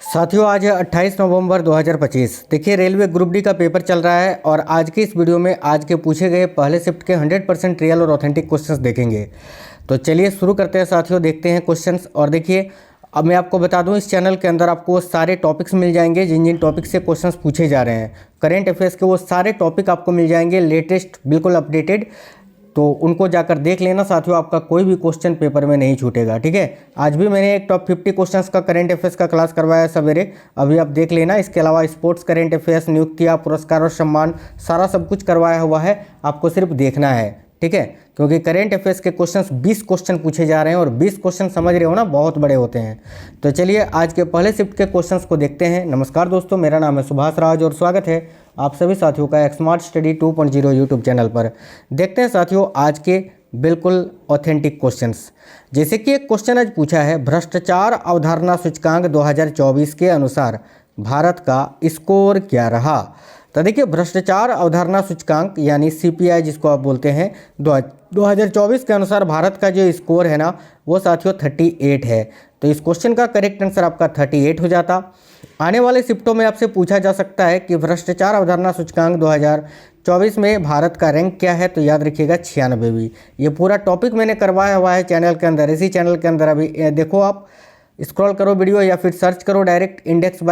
साथियों आज है 28 नवंबर 2025। देखिए रेलवे ग्रुप डी का पेपर चल रहा है और आज की इस वीडियो में आज के पूछे गए पहले शिफ्ट के 100% रियल और ऑथेंटिक क्वेश्चंस देखेंगे। तो चलिए शुरू करते हैं साथियों, देखते हैं क्वेश्चंस। और देखिए अब मैं आपको बता दूं, इस चैनल के अंदर आपको वो सारे टॉपिक्स मिल जाएंगे जिन जिन टॉपिक से क्वेश्चंस पूछे जा रहे हैं। करेंट अफेयर्स के वो सारे टॉपिक आपको मिल जाएंगे, लेटेस्ट बिल्कुल अपडेटेड। तो उनको जाकर देख लेना साथियों, आपका कोई भी क्वेश्चन पेपर में नहीं छूटेगा। ठीक है, आज भी मैंने एक टॉप 50 क्वेश्चंस का करंट अफेयर्स का क्लास करवाया है सवेरे, अभी आप देख लेना। इसके अलावा स्पोर्ट्स करंट अफेयर्स, नियुक्तियाँ, पुरस्कार और सम्मान, सारा सब कुछ करवाया हुआ है, आपको सिर्फ देखना है। ठीक है, क्योंकि करंट अफेयर्स के क्वेश्चंस 20 क्वेश्चन पूछे जा रहे हैं और 20 क्वेश्चन समझ रहे हो ना, बहुत बड़े होते हैं। तो चलिए आज के पहले शिफ्ट के क्वेश्चंस को देखते हैं। नमस्कार दोस्तों, मेरा नाम है सुभाष राज और स्वागत है आप सभी साथियों का स्मार्ट स्टडी 2.0 यूट्यूब चैनल पर। देखते हैं साथियों आज के बिल्कुल ऑथेंटिक क्वेश्चंस। जैसे कि एक क्वेश्चन आज पूछा है, भ्रष्टाचार अवधारणा सूचकांक 2024 के अनुसार भारत का स्कोर क्या रहा। तो देखिए भ्रष्टाचार अवधारणा सूचकांक यानी CPI जिसको आप बोलते हैं, 2024 के अनुसार भारत का जो स्कोर है ना वो साथियों 38 है। तो इस क्वेश्चन का करेक्ट आंसर आपका 38 हो जाता। आने वाले शिफ्टों में आपसे पूछा जा सकता है कि भ्रष्टाचार अवधारणा सूचकांक 2024 में भारत का रैंक क्या है, तो याद रखिएगा 96वीं। ये पूरा टॉपिक मैंने करवाया हुआ है चैनल के अंदर, इसी चैनल के अंदर अभी देखो, आप स्क्रॉल करो वीडियो या फिर सर्च करो direct index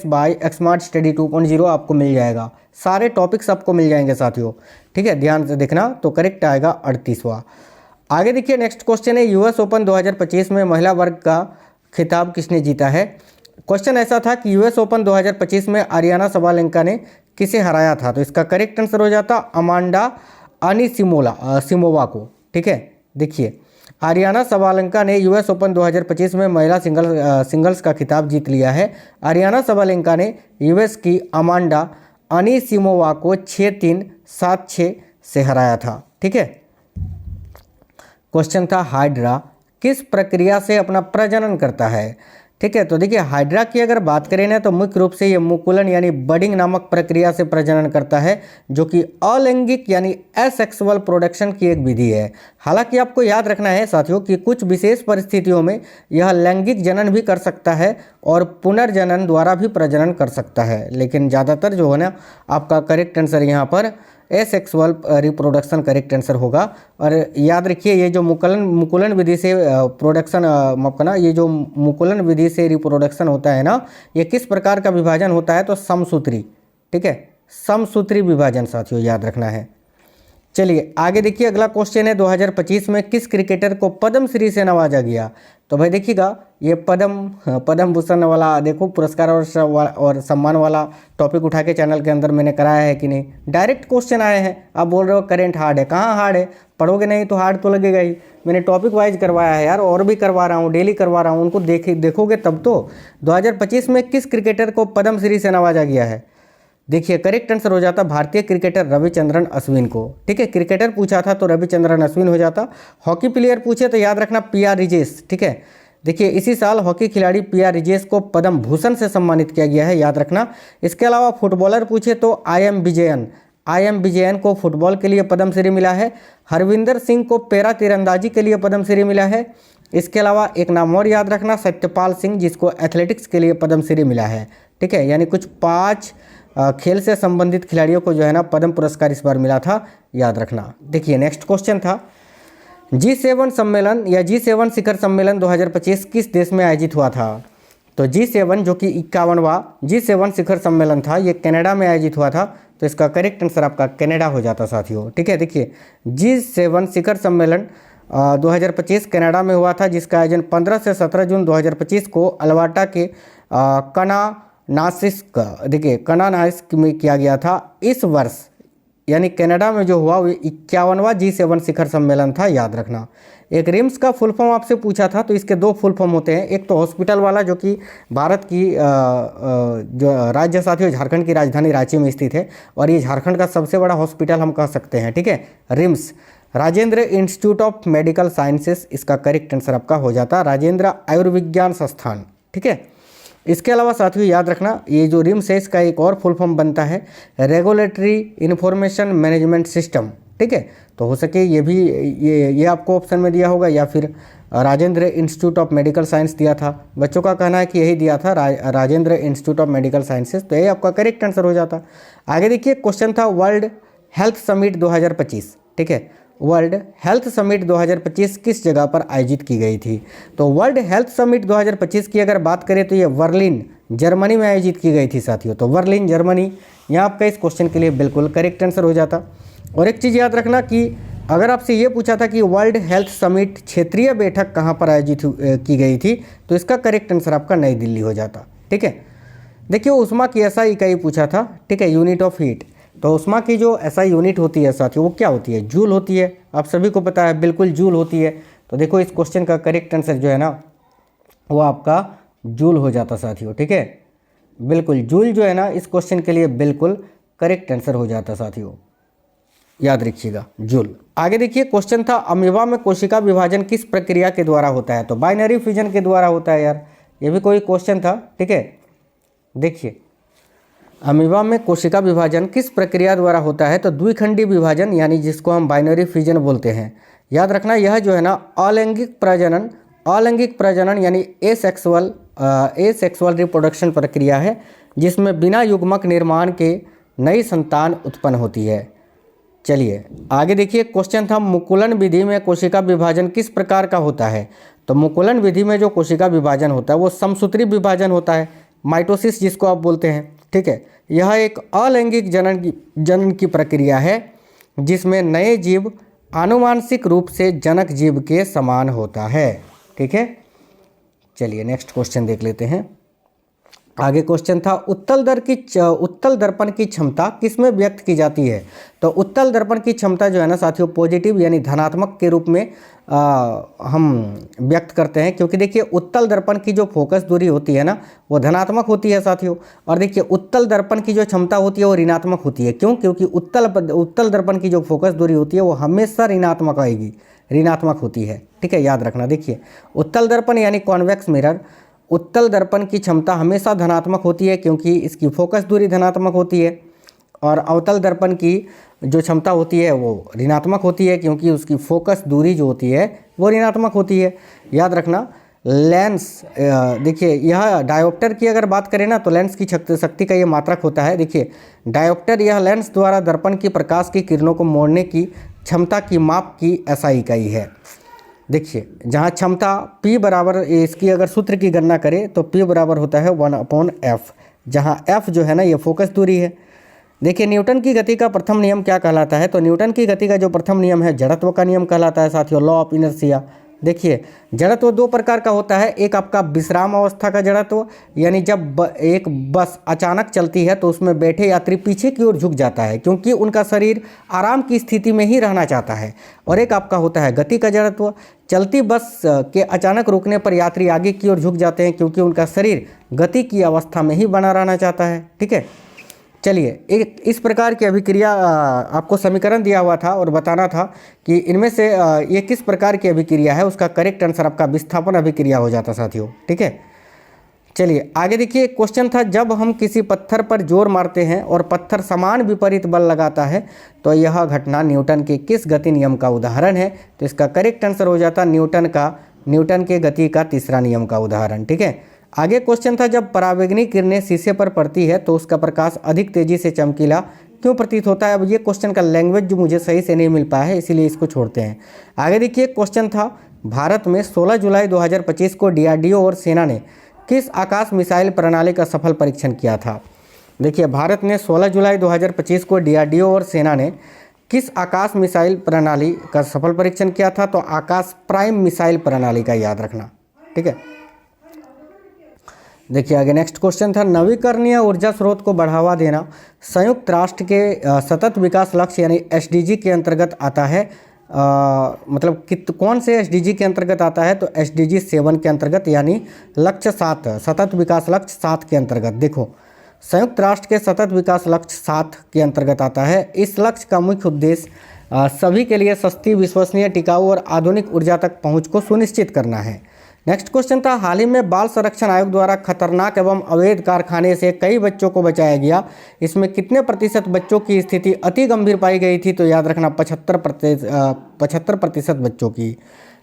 by smart study 2.0 आपको मिल जाएगा, सारे टॉपिक्स आपको मिल जाएंगे साथियों। ठीक है, ध्यान से देखना। तो करेक्ट आएगा 38वां। आगे देखिए नेक्स्ट क्वेश्चन है, US ओपन 2025 में महिला वर्ग का खिताब किसने जीता है। क्वेश्चन ऐसा था कि US ओपन 2025 में आरियाना सबालेंका ने किसे हराया था। तो इसका करेक्ट आंसर हो जाता अमांडा अनिसिमोवा को। ठीक है, देखिए आरियाना सबालेंका ने US ओपन 2025 में महिला सिंगल्स का खिताब जीत लिया है। आरियाना सबालेंका ने US की अमांडा अनिसिमोवा को 6-3, 7-6 से हराया था। ठीक है, क्वेश्चन था हाइड्रा किस प्रक्रिया से अपना प्रजनन करता है। ठीक है, तो देखिए हाइड्रा की अगर बात करें ना तो मुख्य रूप से ये मुकुलन यानी बडिंग नामक प्रक्रिया से प्रजनन करता है, जो कि अलैंगिक यानी एसेक्सुअल प्रोडक्शन की एक विधि है। हालांकि आपको याद रखना है साथियों कि कुछ विशेष परिस्थितियों में यह लैंगिक जनन भी कर सकता है और पुनर्जनन द्वारा भी प्रजनन कर सकता है, लेकिन ज़्यादातर जो है ना आपका करेक्ट आंसर यहाँ पर एसेक्सुअल रिप्रोडक्शन करेक्ट आंसर होगा। और याद रखिए ये जो मुकुलन विधि से प्रोडक्शन मापना, ये जो मुकुलन विधि से रिप्रोडक्शन होता है ना, ये किस प्रकार का विभाजन होता है, तो समसूत्री। ठीक है, समसूत्री विभाजन साथियों याद रखना है। चलिए आगे देखिए अगला क्वेश्चन है, 2025 में किस क्रिकेटर को पद्मश्री से नवाजा गया। तो भाई देखिएगा ये पद्म भूषण वाला देखो पुरस्कार और सम्मान वाला टॉपिक उठा के चैनल के अंदर मैंने कराया है कि नहीं। डायरेक्ट क्वेश्चन आए हैं, आप बोल रहे हो करेंट हार्ड है, कहाँ हार्ड है, पढ़ोगे नहीं तो हार्ड तो लगेगा ही। मैंने टॉपिक वाइज करवाया है यार, और भी करवा रहा हूँ, डेली करवा रहा हूँ, उनको देखोगे तब तो। 2025 में किस क्रिकेटर को पद्मश्री से नवाजा गया है। देखिए करेक्ट आंसर हो जाता भारतीय क्रिकेटर रविचंद्रन अश्विन को। ठीक है, क्रिकेटर पूछा था तो रविचंद्रन अश्विन हो जाता। हॉकी प्लेयर पूछे तो याद रखना PR रिजेश। ठीक है, देखिए इसी साल हॉकी खिलाड़ी PR रिजेश को पद्म भूषण से सम्मानित किया गया है, याद रखना। इसके अलावा फुटबॉलर पूछे तो IM विजयन को फुटबॉल के लिए पद्मश्री मिला है। हरविंदर सिंह को पैरा तीरंदाजी के लिए पद्मश्री मिला है। इसके अलावा एक नाम और याद रखना, सत्यपाल सिंह जिसको एथलेटिक्स के लिए पद्मश्री मिला है। ठीक है, यानी कुछ 5 खेल से संबंधित खिलाड़ियों को जो है ना पद्म पुरस्कार इस बार मिला था, याद रखना। देखिए नेक्स्ट क्वेश्चन था, G7 सम्मेलन या G7 शिखर सम्मेलन 2025 किस देश में आयोजित हुआ था। तो G7 जो कि 51वां G7 शिखर सम्मेलन था, ये कनाडा में आयोजित हुआ था। तो इसका करेक्ट आंसर आपका कनाडा हो जाता साथियों। ठीक है, देखिए G7 शिखर सम्मेलन 2025 कनाडा में हुआ था, जिसका आयोजन 15 से 17 जून 2025 को अल्बर्टा के कनानाइस्क में किया गया था। इस वर्ष यानी कनाडा में जो हुआ वो 51वां G7 शिखर सम्मेलन था, याद रखना। एक रिम्स का फुल फॉर्म आपसे पूछा था, तो इसके 2 फुल फॉर्म होते हैं। एक तो हॉस्पिटल वाला जो कि भारत की जो राज्य साथियों झारखंड की राजधानी रांची में स्थित है, और ये झारखंड का सबसे बड़ा हॉस्पिटल हम कह सकते हैं। ठीक है, RIMS Rajendra institute of medical sciences, इसका करेक्ट आंसर आपका हो जाता राजेंद्र आयुर्विज्ञान संस्थान। ठीक है, इसके अलावा साथियों याद रखना ये जो रिम्स है इसका एक और फुल फॉर्म बनता है रेगुलेटरी इंफॉर्मेशन मैनेजमेंट सिस्टम। ठीक है। तो हो सके ये भी ये आपको ऑप्शन में दिया होगा, या फिर Rajendra institute of medical science दिया था। बच्चों का कहना है कि यही दिया था, Rajendra institute of medical sciences, तो यही आपका करेक्ट आंसर हो जाता। आगे देखिए क्वेश्चन था वर्ल्ड हेल्थ समिट 2025, ठीक है। वर्ल्ड हेल्थ समिट 2025 किस जगह पर आयोजित की गई थी? तो वर्ल्ड हेल्थ समिट 2025 की अगर बात करें तो ये बर्लिन जर्मनी में आयोजित की गई थी साथियों। तो बर्लिन जर्मनी यहाँ आपका इस क्वेश्चन के लिए बिल्कुल करेक्ट आंसर हो जाता। और एक चीज़ याद रखना कि अगर आपसे ये पूछा था कि वर्ल्ड हेल्थ समिट क्षेत्रीय बैठक कहाँ पर आयोजित की गई थी, तो इसका करेक्ट आंसर आपका नई दिल्ली हो जाता, ठीक है। देखिए उष्मा की ऐसा इकाई पूछा था, ठीक है, यूनिट ऑफ हीट। तो उष्मा की जो ऐसा यूनिट होती है साथियों, वो क्या होती है? जूल होती है। आप सभी को पता है, बिल्कुल जूल होती है। तो देखो इस क्वेश्चन का करेक्ट आंसर जो है ना, वो आपका जूल हो जाता साथियों, ठीक है। बिल्कुल जूल जो है ना, इस क्वेश्चन के लिए बिल्कुल करेक्ट आंसर हो जाता साथियों, याद रखिएगा जूल। आगे देखिए क्वेश्चन था अमीबा में कोशिका विभाजन किस प्रक्रिया के द्वारा होता है? तो बाइनरी फ्यूजन के द्वारा होता है यार, ये भी कोई क्वेश्चन था, ठीक है। देखिए अमीबा में कोशिका विभाजन किस प्रक्रिया द्वारा होता है? तो द्विखंडी विभाजन, यानी जिसको हम बाइनरी फ्यूजन बोलते हैं। याद रखना यह जो है ना अलैंगिक प्रजनन यानी एसेक्सुअल रिप्रोडक्शन प्रक्रिया है, जिसमें बिना युग्मक निर्माण के नई संतान उत्पन्न होती है। चलिए आगे देखिए क्वेश्चन था मुकुलन विधि में कोशिका विभाजन किस प्रकार का होता है? तो मुकुलन विधि में जो कोशिका विभाजन होता है वो समसूत्री विभाजन होता है, माइटोसिस जिसको आप बोलते हैं, ठीक है। यह एक अलैंगिक जनन की प्रक्रिया है जिसमें नए जीव आनुवांशिक रूप से जनक जीव के समान होता है, ठीक है। चलिए नेक्स्ट क्वेश्चन देख लेते हैं। आगे क्वेश्चन था उत्तल दर्पण की क्षमता किसमें व्यक्त की जाती है? तो उत्तल दर्पण की क्षमता जो है ना साथियों, पॉजिटिव यानी धनात्मक के रूप में हम व्यक्त करते हैं, क्योंकि देखिए उत्तल दर्पण की जो फोकस दूरी होती है ना, वो धनात्मक होती है साथियों। और देखिए उत्तल दर्पण की जो क्षमता होती है वो ऋणात्मक होती है। क्यों? क्योंकि उत्तल दर्पण की जो फोकस दूरी होती है वो हमेशा ऋणात्मक आएगी, ऋणात्मक होती है, ठीक है, याद रखना। देखिए उत्तल दर्पण यानी कॉन्वेक्स मिरर, उत्तल दर्पण की क्षमता हमेशा धनात्मक होती है क्योंकि इसकी फोकस दूरी धनात्मक होती है। और अवतल दर्पण की जो क्षमता होती है वो ऋणात्मक होती है क्योंकि उसकी फोकस दूरी जो होती है वो ऋणात्मक होती है, याद रखना। लेंस देखिए यह डायोप्टर की अगर बात करें ना, तो लेंस की शक्ति का ये मात्रक होता है। देखिए डायोप्टर यह लेंस द्वारा दर्पण की प्रकाश की किरणों को मोड़ने की क्षमता की माप की ऐसा इकाई है। देखिए जहाँ क्षमता P बराबर, इसकी अगर सूत्र की गणना करें तो P बराबर होता है 1/f, जहाँ f जो है ना ये फोकस दूरी है। देखिए न्यूटन की गति का प्रथम नियम क्या कहलाता है? तो न्यूटन की गति का जो प्रथम नियम है जड़त्व का नियम कहलाता है साथियों, लॉ ऑफ इनर्शिया। देखिए जड़त्व दो प्रकार का होता है, एक आपका विश्राम अवस्था का जड़त्व, यानी जब एक बस अचानक चलती है तो उसमें बैठे यात्री पीछे की ओर झुक जाता है क्योंकि उनका शरीर आराम की स्थिति में ही रहना चाहता है। और एक आपका होता है गति का जड़त्व, चलती बस के अचानक रुकने पर यात्री आगे की ओर झुक जाते हैं क्योंकि उनका शरीर गति की अवस्था में ही बना रहना चाहता है, ठीक है। चलिए एक इस प्रकार की अभिक्रिया आपको समीकरण दिया हुआ था और बताना था कि इनमें से ये किस प्रकार की अभिक्रिया है, उसका करेक्ट आंसर आपका विस्थापन अभिक्रिया हो जाता साथियों, ठीक है। चलिए आगे देखिए क्वेश्चन था जब हम किसी पत्थर पर जोर मारते हैं और पत्थर समान विपरीत बल लगाता है तो यह घटना न्यूटन के किस गति नियम का उदाहरण है? तो इसका करेक्ट आंसर हो जाता न्यूटन के गति का तीसरा नियम का उदाहरण, ठीक है। आगे क्वेश्चन था जब परावैंगनी किरणें शीशे पर पड़ती है तो उसका प्रकाश अधिक तेजी से चमकीला क्यों प्रतीत होता है? अब ये क्वेश्चन का लैंग्वेज जो मुझे सही से नहीं मिल पाया है, इसीलिए इसको छोड़ते हैं। आगे देखिए क्वेश्चन था भारत में 16 जुलाई 2025 को DRDO और सेना ने किस आकाश मिसाइल प्रणाली का सफल परीक्षण किया था? देखिए भारत ने 16 जुलाई 2025 को DRDO और सेना ने किस आकाश मिसाइल प्रणाली का सफल परीक्षण किया था? तो आकाश प्राइम मिसाइल प्रणाली का, याद रखना, ठीक है। देखिए आगे नेक्स्ट क्वेश्चन था नवीकरणीय ऊर्जा स्रोत को बढ़ावा देना संयुक्त राष्ट्र के सतत विकास लक्ष्य यानी SDG के अंतर्गत आता है। मतलब कौन से SDG के अंतर्गत आता है? तो SDG 7 के अंतर्गत, यानी लक्ष्य 7 सतत विकास लक्ष्य 7 के अंतर्गत। देखो संयुक्त राष्ट्र के सतत विकास लक्ष्य 7 के अंतर्गत आता है। इस लक्ष्य का मुख्य उद्देश्य सभी के लिए सस्ती, विश्वसनीय, टिकाऊ और आधुनिक ऊर्जा तक पहुंच को सुनिश्चित करना है। नेक्स्ट क्वेश्चन था, हाल ही में बाल संरक्षण आयोग द्वारा खतरनाक एवं अवैध कारखाने से कई बच्चों को बचाया गया, इसमें कितने प्रतिशत बच्चों की स्थिति अति गंभीर पाई गई थी? तो याद रखना 75% बच्चों की।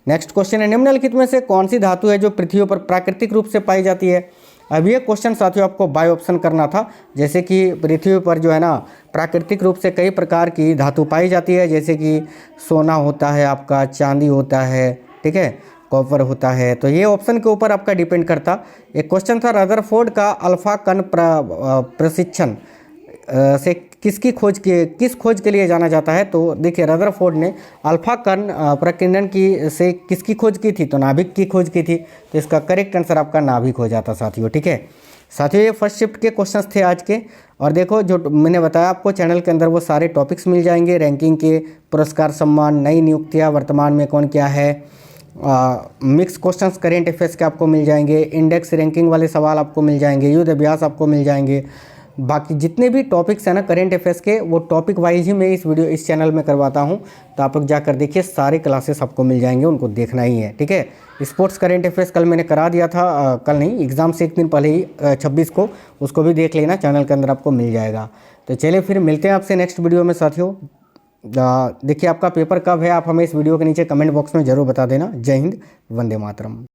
नेक्स्ट क्वेश्चन है, निम्नलिखित में से कौन सी धातु है जो पृथ्वी पर प्राकृतिक रूप से पाई जाती है? अब ये क्वेश्चन साथियों आपको बाय ऑप्शन करना था, जैसे कि पृथ्वी पर जो है ना प्राकृतिक रूप से कई प्रकार की धातु पाई जाती है, जैसे कि सोना होता है, आपका चांदी होता है, ठीक है, कॉपर होता है। तो ये ऑप्शन के ऊपर आपका डिपेंड करता। एक क्वेश्चन था, रदरफोर्ड का अल्फा कण प्रशिक्षण से किस खोज के लिए जाना जाता है? तो देखिए रदरफोर्ड ने अल्फा कण प्रकीर्णन की से किसकी खोज की थी? तो नाभिक की खोज की थी। तो इसका करेक्ट आंसर आपका नाभिक हो जाता साथियों, ठीक है। साथियों ये फर्स्ट शिफ्ट के क्वेश्चंस थे आज के। और देखो जो मैंने बताया आपको, चैनल के अंदर वो सारे टॉपिक्स मिल जाएंगे, रैंकिंग के, पुरस्कार सम्मान, नई नियुक्तियाँ वर्तमान में कौन क्या है, मिक्स क्वेश्चंस करेंट अफेयर्स के आपको मिल जाएंगे, इंडेक्स रैंकिंग वाले सवाल आपको मिल जाएंगे, युद्ध अभ्यास आपको मिल जाएंगे। बाकी जितने भी टॉपिक्स हैं ना करेंट अफेयर्स के, वो टॉपिक वाइज ही मैं इस चैनल में करवाता हूँ। तो आप लोग जाकर देखिए, सारे क्लासेस आपको मिल जाएंगे, उनको देखना ही है, ठीक है। स्पोर्ट्स करेंट अफेयर्स कल मैंने करा दिया था, कल नहीं, एग्ज़ाम से एक दिन पहले ही 26 को, उसको भी देख लेना, चैनल के अंदर आपको मिल जाएगा। तो चलिए फिर मिलते हैं आपसे नेक्स्ट वीडियो में साथियों। देखिए आपका पेपर कब है, आप हमें इस वीडियो के नीचे कमेंट बॉक्स में ज़रूर बता देना। जय हिंद, वंदे मातरम।